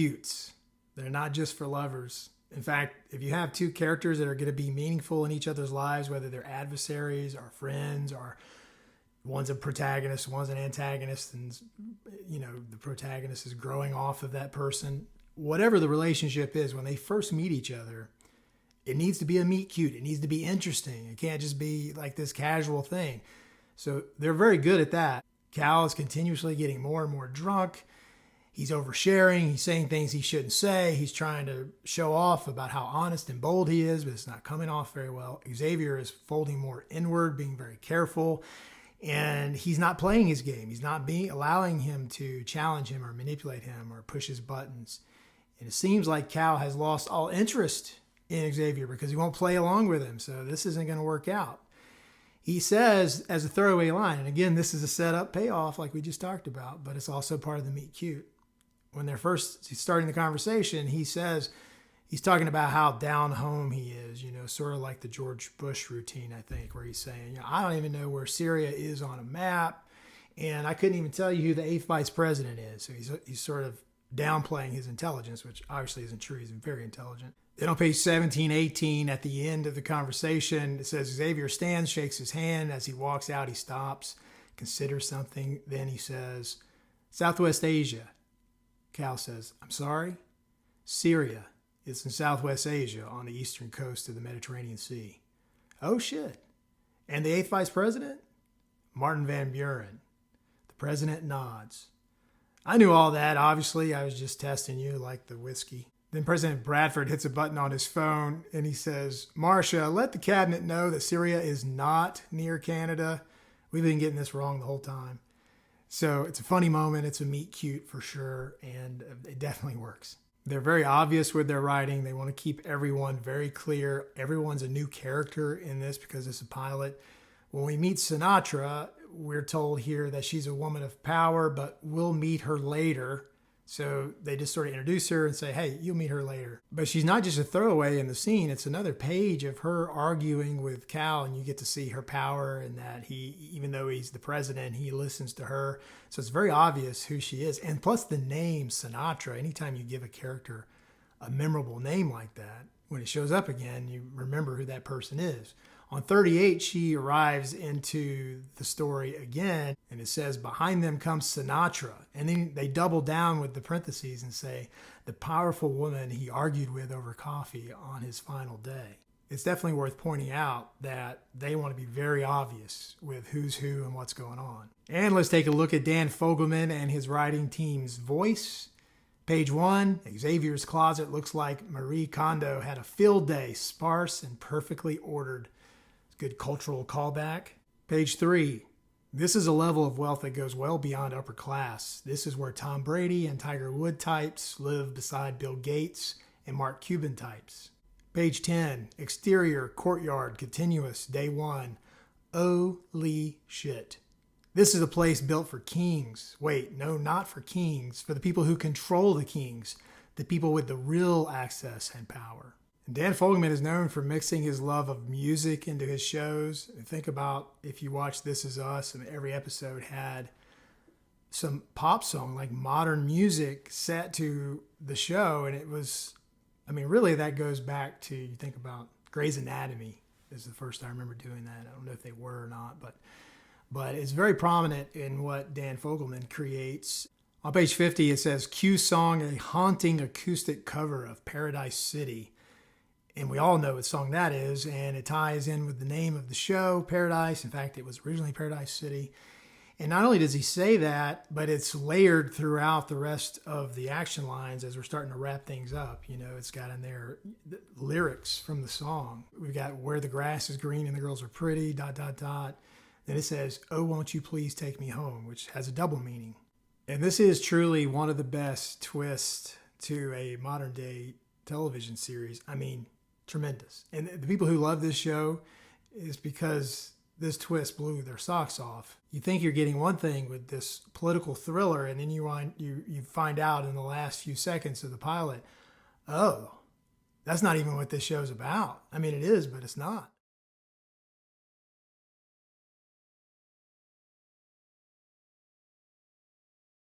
cutes. They're not just for lovers. In fact, if you have two characters that are going to be meaningful in each other's lives, whether they're adversaries or friends, or one's a protagonist, one's an antagonist, and the protagonist is growing off of that person, whatever the relationship is, when they first meet each other, it needs to be a meet cute. It needs to be interesting. It can't just be like this casual thing. So they're very good at that. Cal is continuously getting more and more drunk. He's oversharing. He's saying things he shouldn't say. He's trying to show off about how honest and bold he is, but it's not coming off very well. Xavier is folding more inward, being very careful, and he's not playing his game. He's not allowing him to challenge him or manipulate him or push his buttons. And it seems like Cal has lost all interest in Xavier because he won't play along with him. So this isn't going to work out. He says, as a throwaway line, and again, this is a setup payoff like we just talked about, but it's also part of the meet cute. When they're first starting the conversation, he says, he's talking about how down home he is, sort of like the George Bush routine, I think, where he's saying, I don't even know where Syria is on a map, and I couldn't even tell you who the 8th vice president is. So he's sort of downplaying his intelligence, which obviously isn't true. He's very intelligent. Then on page 17, 18, at the end of the conversation, it says, Xavier stands, shakes his hand. As he walks out, he stops, considers something. Then he says, Southwest Asia. Cal says, I'm sorry? Syria. It's in Southwest Asia on the eastern coast of the Mediterranean Sea. Oh, shit. And the 8th vice president? Martin Van Buren. The president nods. I knew all that. Obviously, I was just testing you like the whiskey. Then President Bradford hits a button on his phone and he says, Marcia, let the cabinet know that Syria is not near Canada. We've been getting this wrong the whole time. So it's a funny moment. It's a meet cute for sure. And it definitely works. They're very obvious with their writing. They want to keep everyone very clear. Everyone's a new character in this because it's a pilot. When we meet Sinatra, we're told here that she's a woman of power, but we'll meet her later. So they just sort of introduce her and say, hey, you'll meet her later. But she's not just a throwaway in the scene. It's another page of her arguing with Cal, and you get to see her power and that he, even though he's the president, he listens to her. So it's very obvious who she is. And plus the name Sinatra, anytime you give a character a memorable name like that, when it shows up again, you remember who that person is. On 38, she arrives into the story again, and it says, behind them comes Sinatra. And then they double down with the parentheses and say, the powerful woman he argued with over coffee on his final day. It's definitely worth pointing out that they want to be very obvious with who's who and what's going on. And let's take a look at Dan Fogelman and his writing team's voice. Page 1, Xavier's closet looks like Marie Kondo had a field day, sparse and perfectly ordered. Good cultural callback. Page 3. This is a level of wealth that goes well beyond upper class. This is where Tom Brady and Tiger Woods types live beside Bill Gates and Mark Cuban types. Page 10. Exterior, courtyard, continuous, day 1. Holy shit. This is a place built for kings. Wait, no, not for kings. For the people who control the kings. The people with the real access and power. Dan Fogelman is known for mixing his love of music into his shows. And think about if you watch This Is Us, and every episode had some pop song, like modern music set to the show. And it was, really that goes back to, you think about Grey's Anatomy. This is the first I remember doing that. I don't know if they were or not, but it's very prominent in what Dan Fogelman creates. On page 50, it says, Q song, a haunting acoustic cover of Paradise City. And we all know what song that is, and it ties in with the name of the show, Paradise. In fact, it was originally Paradise City. And not only does he say that, but it's layered throughout the rest of the action lines as we're starting to wrap things up. It's got in there the lyrics from the song. We've got where the grass is green and the girls are pretty, ... Then it says, oh, won't you please take me home, which has a double meaning. And this is truly one of the best twists to a modern day television series. Tremendous. And the people who love this show is because this twist blew their socks off. You think you're getting one thing with this political thriller, and then you find out in the last few seconds of the pilot, oh, that's not even what this show's about. It is, but it's not.